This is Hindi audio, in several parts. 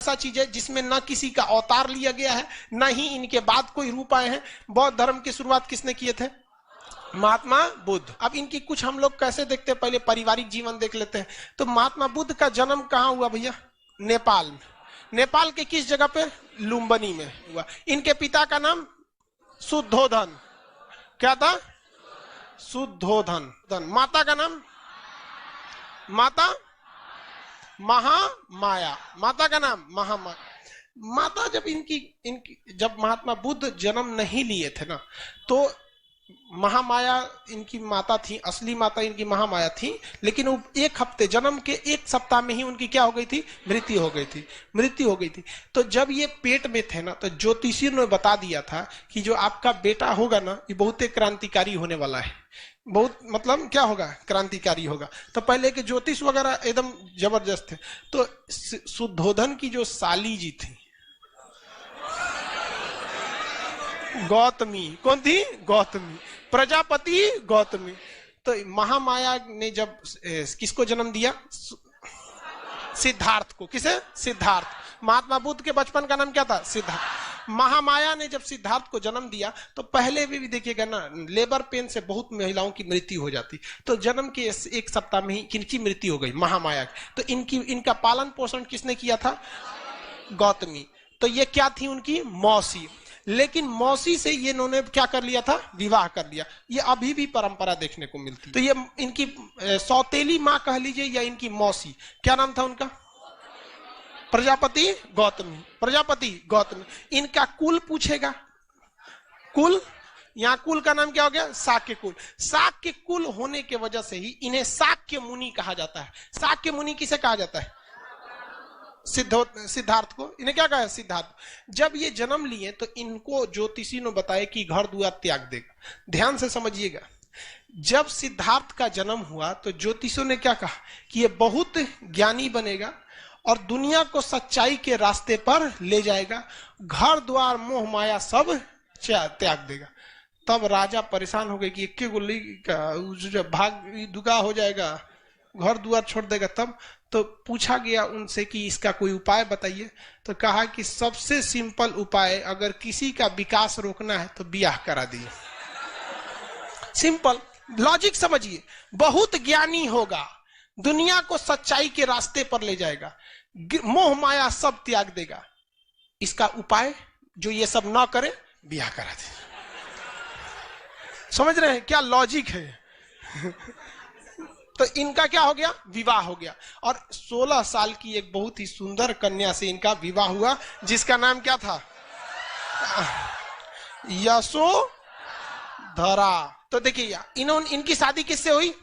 ऐसा चीज है जिसमें न किसी का अवतार लिया गया है, न ही इनके बाद कोई रूप आए हैं। बौद्ध धर्म की शुरुआत किसने किए थे? महात्मा बुद्ध। अब इनकी कुछ हम लोग कैसे देखते हैं, पहले पारिवारिक जीवन देख लेते हैं। तो महात्मा बुद्ध का जन्म कहाँ हुआ भैया? नेपाल में। नेपाल के किस जगह पे? लुम्बिनी में हुआ। इनके पिता का नाम शुद्धोधन। क्या था? शुद्धोधन। माता का नाम? माता महामाया। माता का नाम महामाया। माता जब जब महात्मा बुद्ध जन्म नहीं लिए थे ना, तो महामाया इनकी माता थी, असली माता इनकी महामाया थी। लेकिन वो एक हफ्ते, जन्म के एक सप्ताह में ही उनकी क्या हो गई थी? मृत्यु हो गई थी। तो जब ये पेट में थे ना, तो ज्योतिषी ने बता दिया था कि जो आपका बेटा होगा ना, ये बहुत ही क्रांतिकारी होने वाला है। बहुत मतलब क्या होगा? क्रांतिकारी होगा। तो पहले के ज्योतिष वगैरह एकदम जबरदस्त थे। तो शुद्धोधन की जो साली जी थी गौतमी, कौन थी? गौतमी, प्रजापति गौतमी। तो महामाया ने जब किसको जन्म दिया? सिद्धार्थ को। किसे? सिद्धार्थ। महात्मा बुद्ध के बचपन का नाम क्या था? सिद्धार्थ। महामाया ने जब सिद्धार्थ को जन्म दिया, तो पहले भी देखिएगा ना, लेबर पेन से बहुत महिलाओं की मृत्यु हो जाती। तो जन्म के एक सप्ताह में ही किनकी मृत्यु हो गई? महामाया की। तो इनका पालन पोषण किसने किया था? गौतमी। तो ये क्या थी? उनकी मौसी। लेकिन मौसी से ये इन्होंने क्या कर लिया था? विवाह कर लिया। ये अभी भी परंपरा देखने को मिलती। तो ये इनकी सौतेली माँ कह लीजिए या इनकी मौसी, क्या नाम था उनका? प्रजापति गौतमी। प्रजापति गौतमी। इनका कुल पूछेगा, कुल, यहाँ कुल का नाम क्या हो गया? शाक्य कुल। शाक्य कुल होने के वजह से ही इन्हें शाक्य मुनि कहा जाता है। शाक्य मुनि किसे कहा जाता है? सिद्धार्थ को। इन्हें क्या कहा? सिद्धार्थ। जब ये जन्म लिए तो इनको ज्योतिषी ने बताया कि घर द्वार त्याग देगा। ध्यान से समझिएगा, जब सिद्धार्थ का जन्म हुआ तो ज्योतिषियों ने क्या कहा कि ये बहुत ज्ञानी बनेगा और दुनिया को सच्चाई के रास्ते पर ले जाएगा, घर द्वार मोह माया सब त्याग देगा। तब राजा परेशान हो गए कि एक गोली का भाग दुगा हो जाएगा, घर द्वार छोड़ देगा। तब तो पूछा गया उनसे कि इसका कोई उपाय बताइए। तो कहा कि सबसे सिंपल उपाय, अगर किसी का विकास रोकना है तो ब्याह करा दिए। सिंपल लॉजिक समझिए। बहुत ज्ञानी होगा, दुनिया को सच्चाई के रास्ते पर ले जाएगा, मोह माया सब त्याग देगा। इसका उपाय जो ये सब ना करे, ब्याह करा दे। समझ रहे हैं क्या लॉजिक है? तो इनका क्या हो गया? विवाह हो गया। और 16 साल की एक बहुत ही सुंदर कन्या से इनका विवाह हुआ, जिसका नाम क्या था? यशोधरा। तो देखिए इनकी शादी किससे हुई?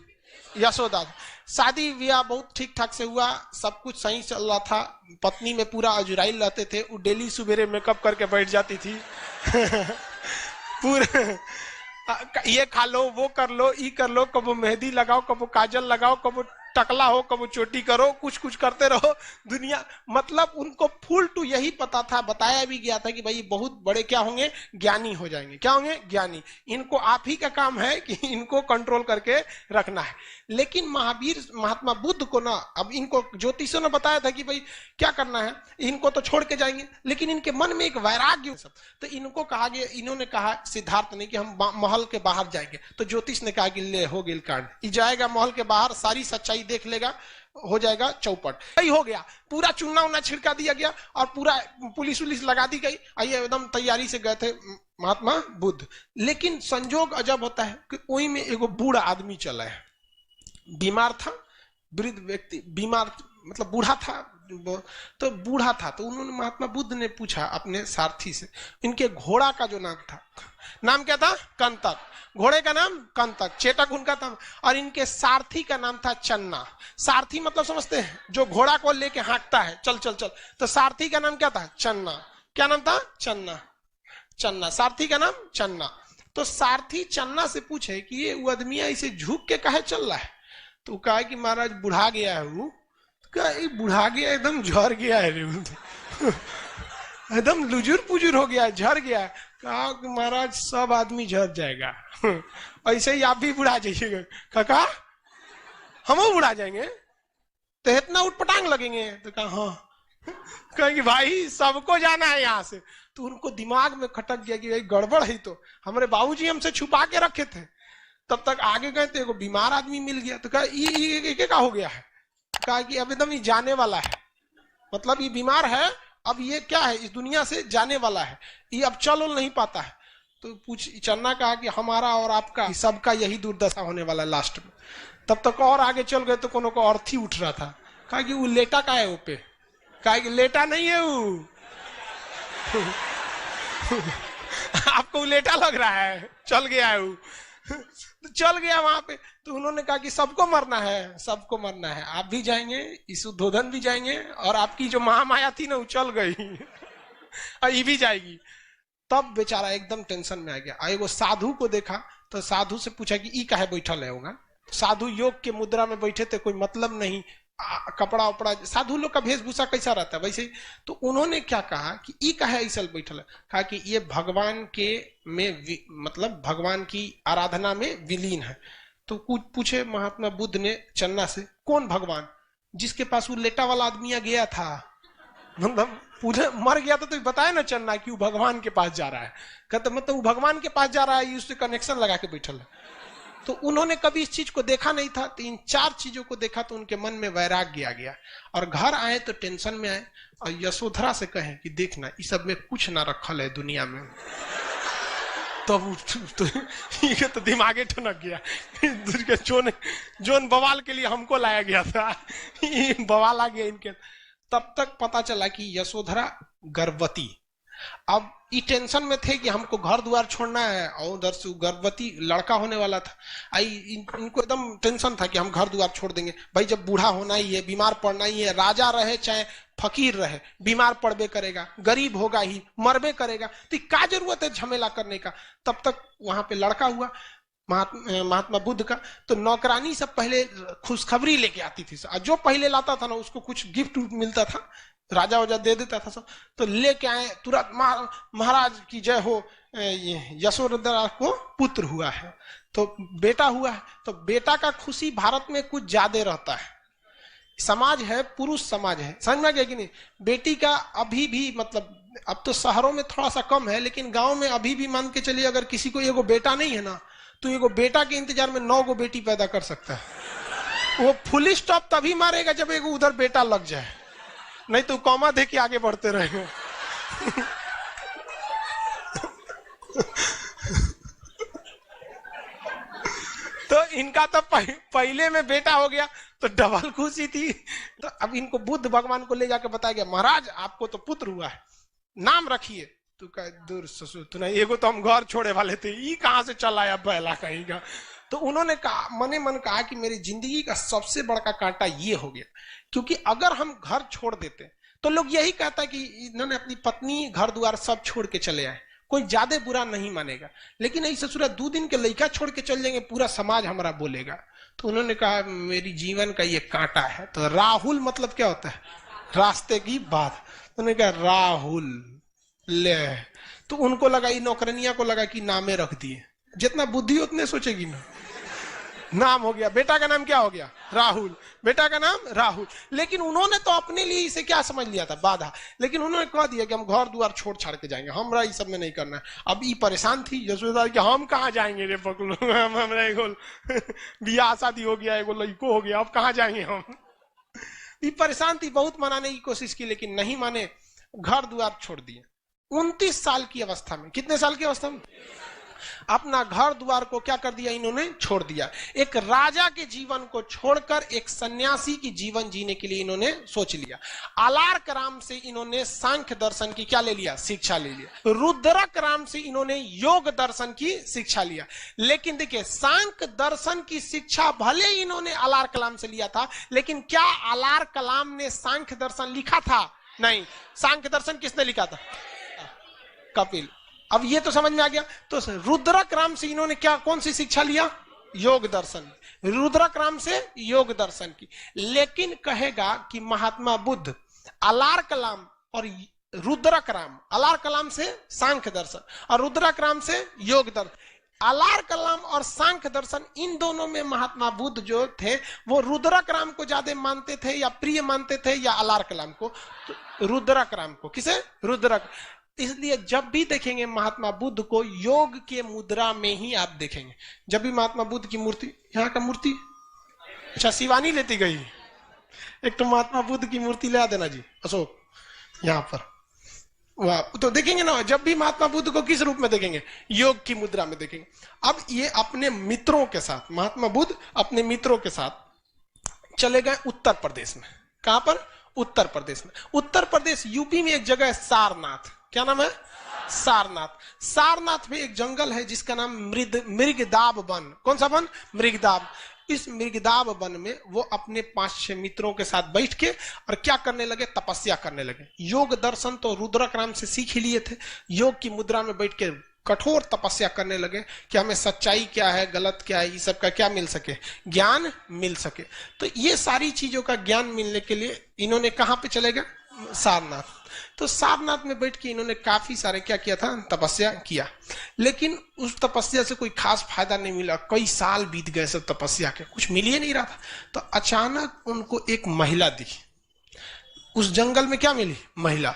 यशोदा। शादी विवाह बहुत ठीक ठाक से हुआ, सब कुछ सही चल रहा था। पत्नी में पूरा अजुराइल रहते थे। वो डेली सुबेरे मेकअप करके बैठ जाती थी। पूरे ये खा लो, वो कर लो, ये कर लो, कबो मेहंदी लगाओ, कबो काजल लगाओ, कबो टकला हो, कबो चोटी करो, कुछ कुछ करते रहो दुनिया। मतलब उनको फुल टू यही पता था, बताया भी गया था कि भाई बहुत बड़े क्या होंगे? ज्ञानी हो जाएंगे। क्या होंगे? ज्ञानी। इनको आप ही का काम है कि इनको कंट्रोल करके रखना है। लेकिन महात्मा बुद्ध को ना, अब इनको ज्योतिषों ने बताया था कि भाई क्या करना है, इनको तो छोड़ के जाएंगे। लेकिन इनके मन में एक वैराग्य सब, तो इनको कहा गया, इन्होंने कहा सिद्धार्थ ने कि हम महल के बाहर जाएंगे। तो ज्योतिष ने कहा कि ले हो गया कांड, ये जाएगा महल के बाहर, सारी सच्चाई देख लेगा, हो जाएगा चौपट। यही हो गया। पूरा चूना उना छिड़का दिया गया और पूरा पुलिस उलिस लगा दी गई। आइए एकदम तैयारी से गए थे महात्मा बुद्ध। लेकिन संजोग अजब होता है कि वही में एगो बूढ़ा आदमी चला है, बीमार था, वृद्ध व्यक्ति, बीमार मतलब बूढ़ा था। तो बूढ़ा था तो उन्होंने, महात्मा बुद्ध ने पूछा अपने सारथी से, इनके घोड़ा का जो नाम था, नाम क्या था? कंतक। घोड़े का नाम कंतक, चेटक उनका था। और इनके सारथी का नाम था चन्ना। सारथी मतलब समझते हैं? जो घोड़ा को लेके हाँकता है, चल चल चल। तो सारथी का नाम क्या था? चन्ना। क्या नाम था? चन्ना। चन्ना, सारथी का नाम चन्ना। तो सारथी चन्ना से पूछे कि ये आदमिया इसे झुक के काहे चल रहा है? तो कहा कि महाराज बुढ़ा गया है वो। बुढ़ा गया, एकदम झड़ गया है, एकदम लुजुर पुजुर हो गया है, झड़ गया है। कहा कि महाराज सब आदमी झड़ जाएगा, ऐसे ही आप भी बुढ़ा जाइएगा। कहा हम बुढ़ा जाएंगे तो इतना उठपटांग लगेंगे? तो कहा हाँ। कहेंगे भाई सबको जाना है यहाँ से। तो उनको दिमाग में खटक गया कि भाई गड़बड़ है, तो हमारे बाबूजी हमसे छुपा के रखे थे। तब तक आगे गए तो एगो बीमार आदमी मिल गया, तो कहा ये क्या हो गया है? कहा कि अब एकदम ये जाने वाला है, मतलब ये बीमार है, अब ये क्या है, इस दुनिया से जाने वाला है, ये अब चल नहीं पाता है। तो चन्ना कहा कि हमारा और आपका सबका यही दुर्दशा होने वाला है लास्ट में। तब तक और आगे चल गए तो कोनो को अर्थी उठ रहा था। कहा कि वो लेटा का है वो पे? कहा कि लेटा नहीं है वो आपको लेटा लग रहा है, चल गया है वो। तो चल गया वहां पे। तो उन्होंने कहा कि सबको मरना है, सबको मरना है, आप भी जाएंगे, इस उद्धोधन भी जाएंगे, और आपकी जो महामाया थी ना वो चल गई और ये भी जाएगी। तब बेचारा एकदम टेंशन में आ गया। एगो साधु को देखा तो साधु से पूछा कि ई काहे बैठल है होगा? साधु योग के मुद्रा में बैठे थे, कोई मतलब नहीं, कपड़ा उपड़ा साधु लोग का वेशभूषा कैसा रहता है वैसे। तो उन्होंने क्या कहा कि ई काहे ऐसा बैठल है? कहा कि ये भगवान के में मतलब भगवान की आराधना में विलीन है। तो कुछ पूछे महात्मा बुद्ध ने चन्ना से, कौन भगवान? जिसके पास वो लेटा वाला आदमी गया था, मतलब पूरे मर गया था, तो बताया ना चन्ना कि वो भगवान के पास जा रहा है। कहते मतलब वो भगवान के पास जा रहा है, उससे कनेक्शन लगा के बैठल है। तो उन्होंने कभी इस चीज को देखा नहीं था। तो इन चार चीजों को देखा तो उनके मन में वैराग्य आ गया, और घर आए तो टेंशन में आए, और यशोधरा से कहें कि देखना इस सब में कुछ ना रखल है दुनिया में। तब ये तो दिमागे ठनक गया। जोन बवाल के लिए हमको लाया गया था, बवाल आ गया इनके। तब तक पता चला कि यशोधरा गर्भवती। अब ये टेंशन में थे कि हमको घर द्वार छोड़ना है, और उधर से गर्भवती लड़का होने वाला था। इनको एकदम टेंशन था कि हम घर द्वार छोड़ देंगे। भाई जब बूढ़ा होना ही है, बीमार पड़ना ही है, राजा रहे चाहे फकीर रहे, बीमार पड़बे करेगा, गरीब होगा ही, मरबे करेगा, तो क्या जरूरत है झमेला करने का। तब तक वहां पे लड़का हुआ महात्मा बुद्ध का। तो नौकरानी सब पहले खुशखबरी लेके आती थी, जो पहले लाता था ना उसको कुछ गिफ्ट मिलता था, राजा वजा दे देता था सब। तो लेके आए तुरंत, महाराज की जय हो, यशोधरा को पुत्र हुआ है, तो बेटा हुआ है। तो बेटा का खुशी भारत में कुछ ज्यादा रहता है। समाज है, पुरुष समाज है, समझ में गया कि नहीं? बेटी का अभी भी मतलब, अब तो शहरों में थोड़ा सा कम है, लेकिन गांव में अभी भी मान के चलिए, अगर किसी को एगो बेटा नहीं है ना, तो एगो बेटा के इंतजार में 9 गो बेटी पैदा कर सकता है। वो फुल स्टॉप तभी मारेगा जब एगो उधर बेटा लग जाए, नहीं तो कॉमा दे के आगे बढ़ते रहेंगे। तो इनका तो पहले में बेटा हो गया तो डबल खुशी थी। तो अब इनको बुद्ध भगवान को ले जाके बताया गया, महाराज आपको तो पुत्र हुआ है, नाम रखिए। तो कह दूर ससुर तू नहीं, एगो तो हम घर छोड़े वाले थे, ये कहां से चला आया पहला कहीं का। तो उन्होंने कहा, मने मन कहा कि मेरी जिंदगी का सबसे बड़ा कांटा ये हो गया, क्योंकि अगर हम घर छोड़ देते तो लोग यही कहता कि इन्होंने अपनी पत्नी घर द्वार सब छोड़ के चले आए, कोई ज्यादा बुरा नहीं मानेगा। लेकिन ऐसे ससुरा 2 दिन के लड़का छोड़ के चल जाएंगे, पूरा समाज हमारा बोलेगा। तो उन्होंने कहा मेरी जीवन का ये कांटा है। तो राहुल मतलब क्या होता है? रास्ते की बात। तो उन्होंने कहा राहुल ले। तो उनको लगा, नौकरनिया को लगा कि नामे रख दिए, जितना बुद्धि उतने सोचेगी ना, नाम हो गया। बेटा का नाम क्या हो गया? राहुल। बेटा का नाम राहुल। लेकिन उन्होंने तो अपने लिए इसे क्या समझ लिया था? बाधा। लेकिन उन्होंने कह दिया कि हम घर द्वार छोड़ छाड़ के जाएंगे, हमरा इस सब में नहीं करना है। अब ये परेशान थी यशोदा कि हम कहाँ जाएंगे रे पकड़ो, हमरा एगो बियाह शादी हो गया, एगो लड़को हो गया, अब कहाँ जाएंगे हम। ये परेशान थी, बहुत मनाने की कोशिश की, लेकिन नहीं माने, घर द्वार छोड़ दिए। 29 साल की अवस्था में, कितने साल की अवस्था में? अपना घर द्वार को क्या कर दिया इन्होंने? छोड़ दिया। एक राजा के जीवन को छोड़कर एक सन्यासी की जीवन जीने के लिए इन्होंने सोच लिया। आलार्क राम से इन्होंने सांख्य दर्शन की क्या ले लिया? शिक्षा ले लिया। रुद्रक राम से इन्होंने योग दर्शन की शिक्षा लिया। लेकिन देखिए, सांख्य दर्शन की शिक्षा भले इन्होंने आलार्क कलाम से लिया था, लेकिन क्या आलार्क कलाम ने सांख्य दर्शन लिखा था? नहीं। सांख्य दर्शन किसने लिखा था? कपिल। अब ये तो समझ में आ गया। तो रुद्रक राम से इन्होंने क्या, कौन सी शिक्षा लिया? योग दर्शन। रुद्रक राम से योग दर्शन की। लेकिन कहेगा कि महात्मा बुद्ध आलार्क कलाम और रुद्रक राम, आलार्क कलाम से सांख्य दर्शन और रुद्रक राम से योग दर्शन, आलार कलाम और सांख्य दर्शन, इन दोनों में महात्मा बुद्ध जो थे वो रुद्रक राम को ज्यादा मानते थे या प्रिय मानते थे, या आलार कलाम को? तो रुद्रक राम को। किसे? रुद्रक। इसलिए जब भी देखेंगे महात्मा बुद्ध को योग के मुद्रा में ही आप देखेंगे। जब भी महात्मा बुद्ध की मूर्ति, यहाँ का मूर्ति, अच्छा शिवानी लेती गई, एक तो महात्मा बुद्ध की मूर्ति ले देना जी अशोक यहाँ पर। वाह, तो देखेंगे ना, जब भी महात्मा बुद्ध को किस रूप में देखेंगे? योग की मुद्रा में देखेंगे। अब ये अपने मित्रों के साथ, महात्मा बुद्ध अपने मित्रों के साथ चले गए उत्तर प्रदेश में। कहां पर? उत्तर प्रदेश में। उत्तर प्रदेश यूपी में एक जगह है सारनाथ। क्या नाम है? सारनाथ। सारनाथ में एक जंगल है जिसका नाम मृगदाब वन। कौन सा वन? मृगदाब। इस मृगदाब वन में वो अपने 5-6 मित्रों के साथ बैठ के और क्या करने लगे? तपस्या करने लगे। योग दर्शन तो रुद्रक राम से सीख ही लिए थे। योग की मुद्रा में बैठ के कठोर तपस्या करने लगे कि हमें सच्चाई क्या है, गलत क्या है, ये सब का क्या मिल सके? ज्ञान मिल सके। तो ये सारी चीजों का ज्ञान मिलने के लिए इन्होंने कहां पे चले गए? सारनाथ। तो सारनाथ में बैठ के इन्होंने काफी सारे क्या किया था? तपस्या किया। लेकिन उस तपस्या से कोई खास फायदा नहीं मिला। कई साल बीत गए सब तपस्या के, कुछ मिल ही नहीं रहा था। तो अचानक उनको एक महिला दिखी। उस जंगल में क्या मिली? महिला।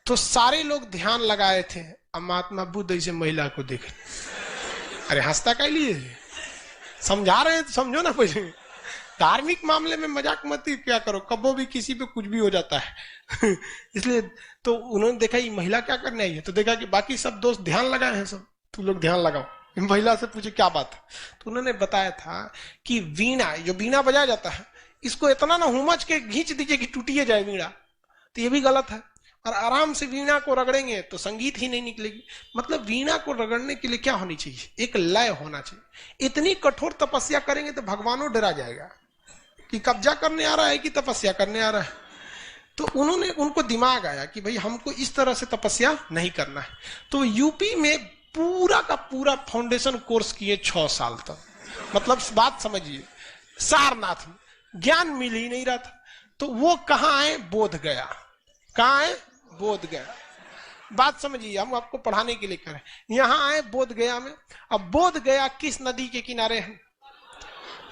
तो सारे लोग ध्यान लगाए थे। अब महात्मा बुद्ध ऐसे महिला को देखे, अरे हंसता क्या लिए? समझा रहे हैं तो समझो ना। पहले धार्मिक मामले में मजाक मत ही क्या करो, कबो भी किसी पे कुछ भी हो जाता है। इसलिए तो उन्होंने देखा ये महिला क्या करने आई है, तो देखा कि बाकी सब दोस्त ध्यान लगाए हैं, सब तू लोग ध्यान लगाओ। महिला से पूछे क्या बात है, तो उन्होंने बताया था कि वीणा, जो वीणा बजाया जाता है, इसको इतना ना हुमच के खींच दीजिए कि टूटिए जाए वीणा, तो ये भी गलत है। और आराम से वीणा को रगड़ेंगे तो संगीत ही नहीं निकलेगी। मतलब वीणा को रगड़ने के लिए क्या होनी चाहिए? एक लय होना चाहिए। इतनी कठोर तपस्या करेंगे तो भगवानों डरा जाएगा कि कब्जा करने आ रहा है कि तपस्या करने आ रहा है। तो उन्होंने, उनको दिमाग आया कि भाई हमको इस तरह से तपस्या नहीं करना है। तो यूपी में पूरा का पूरा फाउंडेशन कोर्स किए 6 साल तक। मतलब बात समझिए, सारनाथ में ज्ञान मिल ही नहीं रहा था। तो वो कहाँ आए? बोध गया। कहाँ आए? बोध गया। बात समझिए, हम आपको पढ़ाने के लिए करें। यहां आए बोध गया में। अब बोध गया किस नदी के किनारे है?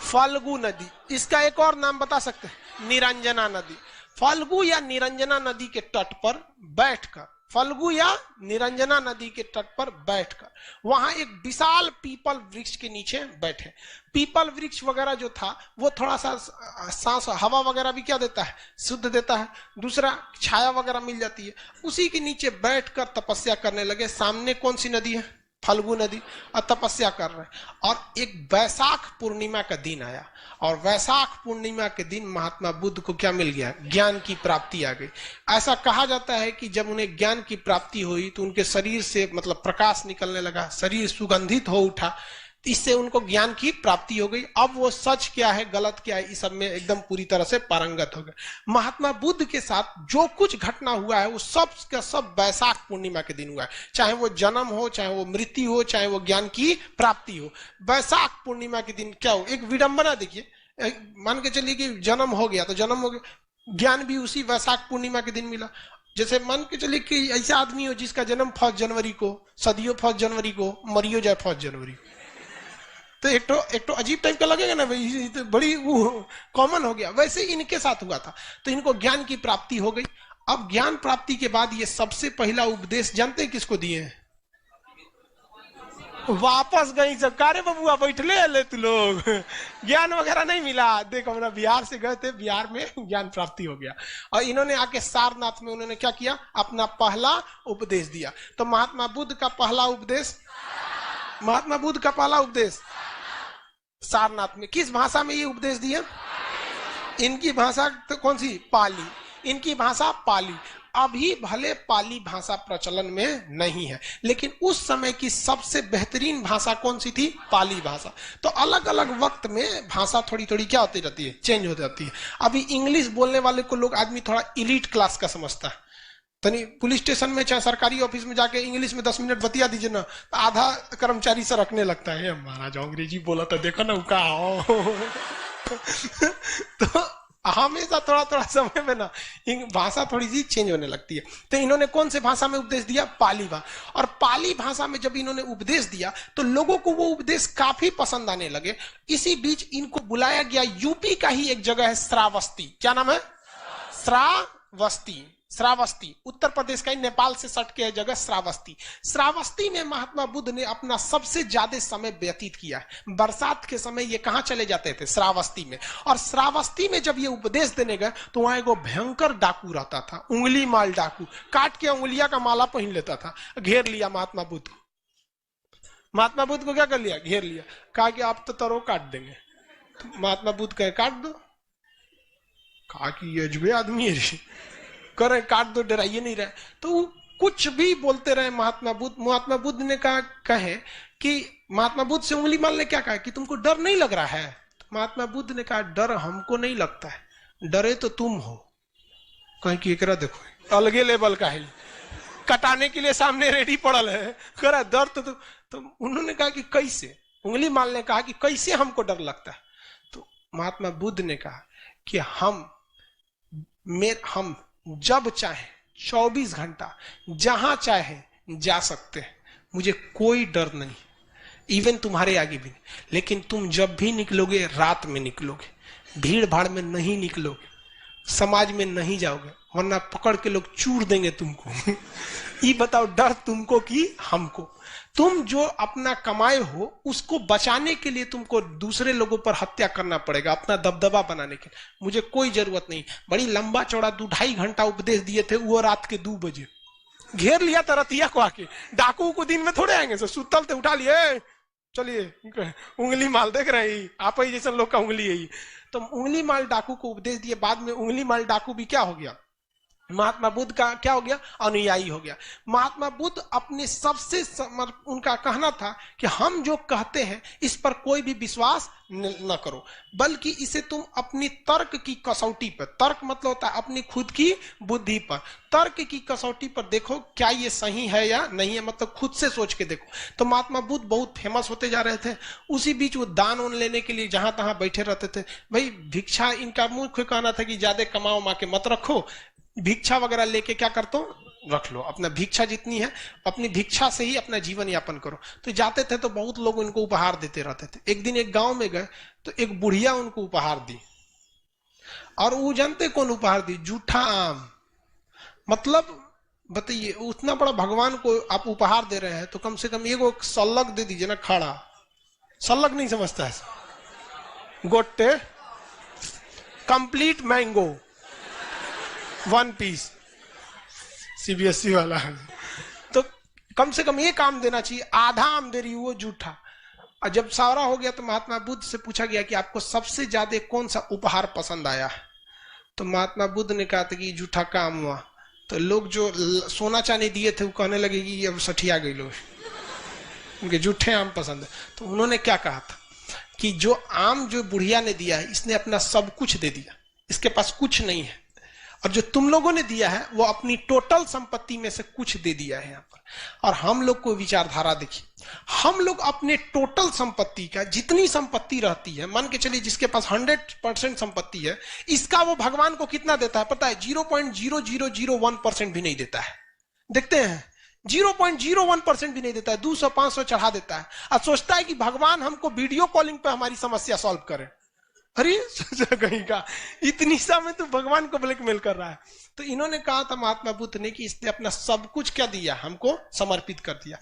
फाल्गु नदी। इसका एक और नाम बता सकते हैं? निरंजना नदी। फाल्गु या निरंजना नदी के तट पर बैठकर, फाल्गु या निरंजना नदी के तट पर बैठकर वहां एक विशाल पीपल वृक्ष के नीचे बैठे। पीपल वृक्ष वगैरह जो था वो थोड़ा सा सांस, हवा वगैरह भी क्या देता है? शुद्ध देता है। दूसरा छाया वगैरह मिल जाती है। उसी के नीचे बैठकर तपस्या करने लगे। सामने कौन सी नदी है? फाल्गु नदी। और तपस्या कर रहे हैं। और एक वैशाख पूर्णिमा का दिन आया, और वैशाख पूर्णिमा के दिन महात्मा बुद्ध को क्या मिल गया? ज्ञान की प्राप्ति आ गई। ऐसा कहा जाता है कि जब उन्हें ज्ञान की प्राप्ति हुई तो उनके शरीर से मतलब प्रकाश निकलने लगा, शरीर सुगंधित हो उठा। इससे उनको ज्ञान की प्राप्ति हो गई। अब वो सच क्या है, गलत क्या है, इस सब में एकदम पूरी तरह से पारंगत हो गए। महात्मा बुद्ध के साथ जो कुछ घटना हुआ है वो सब का सब वैशाख पूर्णिमा के दिन हुआ है। चाहे वो जन्म हो, चाहे वो मृत्यु हो, चाहे वो ज्ञान की प्राप्ति हो। वैशाख पूर्णिमा के दिन क्या हो? एक विडंबना देखिए, मान के चलिए कि जन्म हो गया तो जन्म हो गया, ज्ञान भी उसी वैशाख पूर्णिमा के दिन मिला। जैसे मान के चलिए कि ऐसा आदमी हो जिसका जन्म 1 जनवरी को, सदियों 1 जनवरी को, मरियो जाए 1 जनवरी, तो एक तो अजीब टाइप का लगेगा ना भाई, तो बड़ी वो कॉमन हो गया। वैसे इनके साथ हुआ था। तो इनको ज्ञान की प्राप्ति हो गई। अब ज्ञान प्राप्ति के बाद ये सबसे पहला उपदेश जानते हैं किसको दिए हैं? वापस गई सरकारे बबुआ बैठले ले तू लोग, ज्ञान वगैरह नहीं मिला। देखो हम बिहार से गए थे, बिहार में ज्ञान प्राप्ति हो गया। और इन्होंने आके सारनाथ में उन्होंने क्या किया? अपना पहला उपदेश दिया। तो महात्मा बुद्ध का पहला उपदेश, महात्मा बुद्ध का पहला उपदेश सारनाथ में। किस भाषा में ये उपदेश दिया? इनकी भाषा तो कौन सी? पाली। इनकी भाषा पाली। अभी भले पाली भाषा प्रचलन में नहीं है, लेकिन उस समय की सबसे बेहतरीन भाषा कौन सी थी? पाली भाषा। तो अलग अलग वक्त में भाषा थोड़ी थोड़ी क्या होती रहती है? चेंज हो जाती है। अभी इंग्लिश बोलने वाले को लोग, आदमी थोड़ा इलीट क्लास का समझता है। तनी पुलिस स्टेशन में चाहे सरकारी ऑफिस में जाके इंग्लिश में 10 मिनट बतिया दीजिए ना, तो आधा कर्मचारी से रखने लगता है, महाराज अंग्रेजी बोला था देखो ना उका। तो हमेशा थोड़ा थोड़ा समय में ना भाषा थोड़ी सी चेंज होने लगती है। तो इन्होंने कौन से भाषा में उपदेश दिया? पाली भाषा। और पाली भाषा में जब इन्होंने उपदेश दिया तो लोगों को वो उपदेश काफी पसंद आने लगे। इसी बीच इनको बुलाया गया यूपी का ही एक जगह है श्रावस्ती। क्या नाम है? श्रावस्ती। श्रावस्ती उत्तर प्रदेश का ही, नेपाल से सट के जगह श्रावस्ती। श्रावस्ती में महात्मा बुद्ध ने अपना सबसे ज्यादा समय व्यतीत किया है। बरसात के समय ये कहां चले जाते थे? श्रावस्ती में। और श्रावस्ती में जब ये उपदेश देने गए तो वहां एक भयंकर डाकू रहता था, उंगली माल डाकू, काट के उंगलियां का माला पहन लेता था। घेर लिया महात्मा बुद्ध को। महात्मा बुद्ध को क्या कर लिया? घेर लिया। कहा कि आप तो तरो काट देंगे। तो महात्मा बुद्ध कहे काट दो। कहा कि ये अजबे आदमी है, करे काट दो, डराइए नहीं रहे। तो कुछ भी बोलते रहे महात्मा बुद्ध। महात्मा बुद्ध ने कहे कि महात्मा बुद्ध से उंगली माल ने क्या कहा कि तुमको डर नहीं लग रहा है? तो महात्मा बुद्ध ने कहा डर हमको नहीं लगता है, डरे तो तुम हो। कहीं कि एकरा देखो अलगे लेवल का है, कटाने के लिए सामने रेडी पड़ल है, करा डर तो उन्होंने कहा कि कैसे? उंगली माल ने कहा कि कैसे हमको डर लगता है? तो महात्मा बुद्ध ने कहा कि हम जब चाहे 24 घंटा जहां चाहे जा सकते हैं, मुझे कोई डर नहीं, इवन तुम्हारे आगे भी नहीं। लेकिन तुम जब भी निकलोगे रात में निकलोगे, भीड़ भाड़ में नहीं निकलोगे, समाज में नहीं जाओगे, वरना पकड़ के लोग चूर देंगे तुमको। ये बताओ डर तुमको कि हमको? तुम जो अपना कमाए हो उसको बचाने के लिए तुमको दूसरे लोगों पर हत्या करना पड़ेगा अपना दबदबा बनाने के लिए। मुझे कोई जरूरत नहीं। बड़ी लंबा चौड़ा 2-2.5 घंटा उपदेश दिए थे, वो रात के 2 बजे घेर लिया था रतिया को आके। डाकू को दिन में थोड़े आएंगे, सुतल थे उठा लिए, चलिए उंगली माल देख रहे हैं आप ही जैसे लोग का उंगली है। तो उंगली माल डाकू को उपदेश दिए। बाद में उंगली माल डाकू भी क्या हो गया? महात्मा बुद्ध का क्या हो गया? अनुयायी हो गया। महात्मा बुद्ध अपने सबसे उनका कहना था कि हम जो कहते हैं इस पर कोई भी विश्वास न करो, बल्कि इसे तुम अपनी तर्क की कसौटी पर, तर्क मतलब होता है अपनी खुद की बुद्धि पर, तर्क की कसौटी पर देखो क्या ये सही है या नहीं है, मतलब खुद से सोच के देखो। तो महात्मा बुद्ध बहुत फेमस होते जा रहे थे। उसी बीच वो दान उन लेने के लिए जहां तहां बैठे रहते थे। भाई भिक्षा, इनका मुख्य कहना था कि ज्यादा कमाओ मा के मत रखो, भिक्षा वगैरह लेके क्या करते हो रख लो, अपना भिक्षा जितनी है अपनी भिक्षा से ही अपना जीवन यापन करो। तो जाते थे तो बहुत लोग उनको उपहार देते रहते थे। एक दिन एक गांव में गए तो एक बुढ़िया उनको उपहार दी, और वो जानते कौन उपहार दी? जूठा आम। मतलब बताइए, उतना बड़ा भगवान को आप उपहार दे रहे हैं तो कम से कम एगो सल्लग दे दीजिए ना, खड़ा। सल्लग नहीं समझता है? गोटे कंप्लीट मैंगो 1 पीस, सीबीएसई वाला है। तो कम से कम एक आम देना चाहिए, आधा आम दे रही वो जूठा। और जब सारा हो गया तो महात्मा बुद्ध से पूछा गया कि आपको सबसे ज्यादा कौन सा उपहार पसंद आया? तो महात्मा बुद्ध ने कहा था कि जूठा का आम हुआ। तो लोग जो सोना चांदी दिए थे वो कहने लगे कि अब सठिया गई लोग, उनके जूठे आम पसंद है। तो उन्होंने क्या कहा था कि जो आम जो बुढ़िया ने दिया है इसने अपना सब कुछ दे दिया, इसके पास कुछ नहीं है, और जो तुम लोगों ने दिया है वो अपनी टोटल संपत्ति में से कुछ दे दिया है यहाँ पर। और हम लोग को विचारधारा देखिए, हम लोग अपने टोटल संपत्ति का, जितनी संपत्ति रहती है, मान के चलिए जिसके पास 100% संपत्ति है, इसका वो भगवान को कितना देता है पता है? 0.0001% भी नहीं देता है। देखते हैं 0.01% भी नहीं देता है, 200-500 चढ़ा देता है और सोचता है कि भगवान हमको वीडियो कॉलिंग पे हमारी समस्या सॉल्व करे। अरे सोचा कहीं का, इतनी सा में तो भगवान को ब्लैकमेल कर रहा है। तो इन्होंने कहा था महात्मा बुद्ध ने कि इसने अपना सब कुछ क्या दिया, हमको समर्पित कर दिया।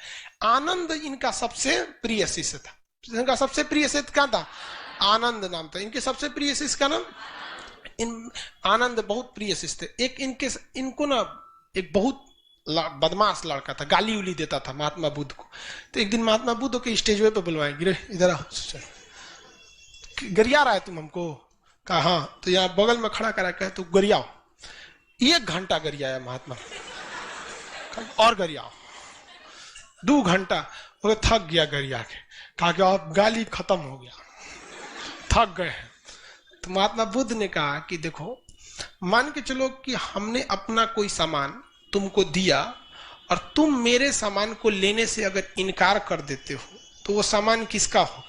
आनंद इनका सबसे प्रिय शिष्य था। इनका सबसे प्रिय शिष्य क्या था? आनंद नाम था इनके सबसे प्रिय शिष्य का नाम। आनंद बहुत प्रिय शिष्य थे। एक इनको ना एक बहुत बदमाश लड़का था, गाली उली देता था महात्मा बुद्ध को। तो एक दिन महात्मा बुद्ध के स्टेज पे बुलवाए, गिरे इधर आओ, गरिया रहा है तुम हमको? कहा हाँ। तो यहाँ बगल में खड़ा करा कहे तो गरियाओ। 1 घंटा गरियाया महात्मा, और गरियाओ 2 घंटा। वो थक गया गरिया के, कहा कि अब गाली खत्म हो गया, थक गए। तो महात्मा बुद्ध ने कहा कि देखो, मान के चलो कि हमने अपना कोई सामान तुमको दिया और तुम मेरे सामान को लेने से अगर इनकार कर देते हो तो वो सामान किसका होगा?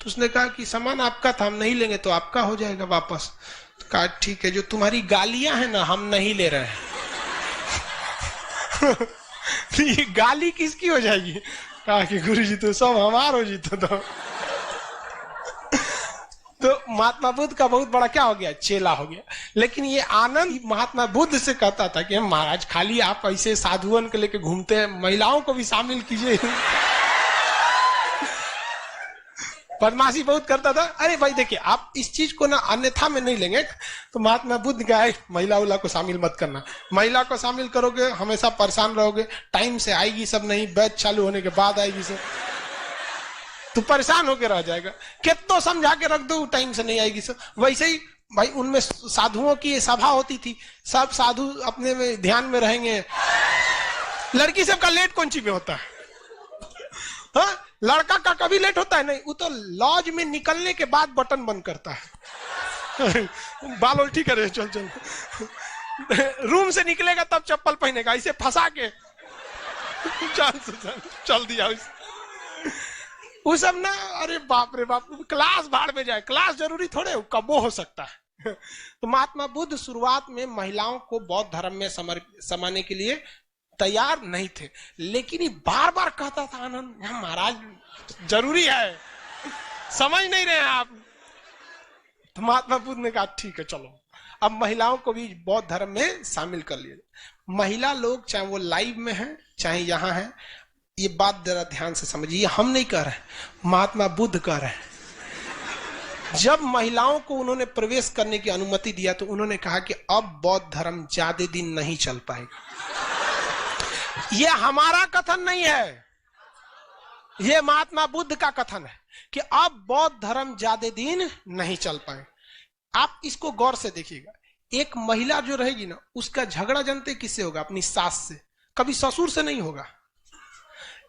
तो उसने कहा कि सामान आपका था, हम नहीं लेंगे तो आपका हो जाएगा वापस। कहा ठीक है, जो तुम्हारी गालियां हैं ना हम नहीं ले रहे हैं। ये गाली किसकी हो जाएगी? कहा कि गुरुजी तो सब हमार हो जी। तो महात्मा बुद्ध का बहुत बड़ा क्या हो गया, चेला हो गया। लेकिन ये आनंद महात्मा बुद्ध से कहता था कि महाराज खाली आप ऐसे साधुअन को लेके घूमते हैं, महिलाओं को भी शामिल कीजिए। बदमाशी बहुत करता था। अरे भाई देखिए, आप इस चीज को ना अन्यथा में नहीं लेंगे। तो महात्मा बुद्ध का है, महिला उला को शामिल मत करना, महिला को शामिल करोगे हमेशा परेशान रहोगे, टाइम से आएगी सब नहीं, बैच चालू होने के बाद आएगी सब, तो परेशान होकर रह जाएगा। कितना समझा के रख दो टाइम से नहीं आएगी सब। वैसे ही भाई उनमें साधुओं की सभा होती थी, सब साधु अपने में ध्यान में रहेंगे। लड़की सबका लेट कौन सी में होता है? हाँ, लड़का का कभी लेट होता है नहीं, वो तो लॉज में निकलने के बाद बटन बंद करता है। बाल उल्टी करे, चल चल। रूम से निकलेगा तब चप्पल पहनेगा, इसे फंसा के चल दिया वो सब ना। अरे बाप रे बाप, क्लास भाड़ में जाए, क्लास जरूरी थोड़े, कबो हो सकता है। तो महात्मा बुद्ध शुरुआत में महिलाओं को बौद्ध धर्म में समाने के लिए तैयार नहीं थे, लेकिन ये बार बार कहता था आनंद महाराज जरूरी है, समझ नहीं रहे हैं आप। तो महात्मा बुद्ध ने कहा ठीक है चलो, अब महिलाओं को भी बौद्ध धर्म में शामिल कर लिया। महिला लोग चाहे वो लाइव में है चाहे यहाँ है, ये बात जरा ध्यान से समझिए, हम नहीं कह रहे, महात्मा बुद्ध कह रहे हैं। जब महिलाओं को उन्होंने प्रवेश करने की अनुमति दिया तो उन्होंने कहा कि अब बौद्ध धर्म ज्यादा दिन नहीं चल पाएगा। ये हमारा कथन नहीं है, ये महात्मा बुद्ध का कथन है कि अब बौद्ध धर्म ज्यादा दिन नहीं चल पाए। आप इसको गौर से देखिएगा, एक महिला जो रहेगी ना, उसका झगड़ा जानते किससे होगा? अपनी सास से, कभी ससुर से नहीं होगा,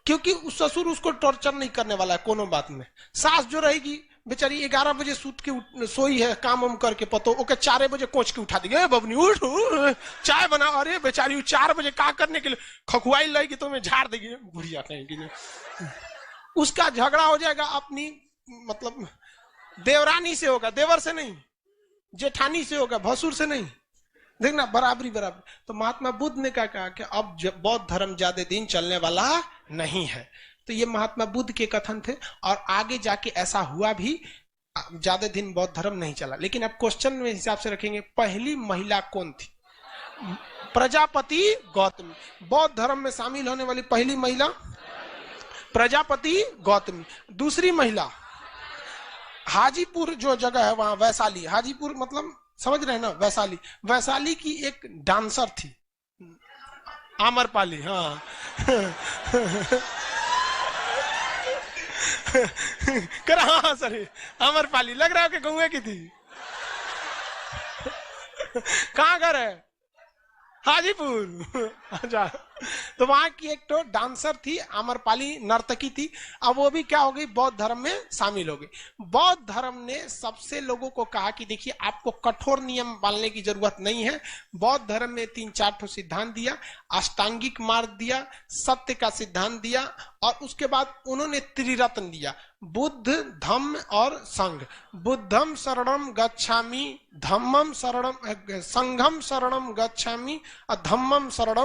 क्योंकि उस ससुर उसको टॉर्चर नहीं करने वाला है कोनो बात में। सास जो रहेगी बेचारी 11 बजे सूत के सोई है, काम वाम करके पतो ओके 4 बजे कोच के उठा देगी, बबनी उठ चाय बना। अरे बेचारी 4 बजे का करने के लिए खखुआई लगेगी तो मैं झाड़ देगी, बुढ़िया कहेगी। उसका झगड़ा हो जाएगा अपनी मतलब देवरानी से होगा, देवर से नहीं, जेठानी से होगा, भसुर से नहीं। देखना बराबरी बराबर। तो महात्मा बुद्ध ने क्या कहा कि अब बौद्ध धर्म ज्यादा दिन चलने वाला नहीं है। तो ये महात्मा बुद्ध के कथन थे, और आगे जाके ऐसा हुआ भी, ज्यादा दिन बौद्ध धर्म नहीं चला। लेकिन अब क्वेश्चन में हिसाब से रखेंगे, पहली महिला कौन थी? प्रजापति गौतमी। बौद्ध धर्म में शामिल होने वाली पहली महिला प्रजापति गौतमी। दूसरी महिला हाजीपुर जो जगह है वहां, वैशाली, हाजीपुर मतलब समझ रहे हैं ना, वैशाली, वैशाली की एक डांसर थी आम्रपाली। हाँ कर, हाँ सर आम्रपाली लग रहा है कि गौए की थी। कहाँ घर है? हाजीपुर। अच्छा, तो वहां की एक तो डांसर थी, आम्रपाली नर्तकी थी। अब वो भी क्या हो गई, बौद्ध धर्म में शामिल हो गई। बौद्ध धर्म ने सबसे लोगों को कहा कि देखिए आपको कठोर नियम पालने की जरूरत नहीं है। बौद्ध धर्म में 3-4 सिद्धांत दिया, अष्टांगिक मार्ग दिया, सत्य का सिद्धांत दिया, और उसके बाद उन्होंने त्रिरत्न दिया, बुद्ध धम्म और संघ। बुद्धम शरणम गच्छामि, धम्मम शरणम, संघम शरणम गच्छामि, और धम्मम शरणम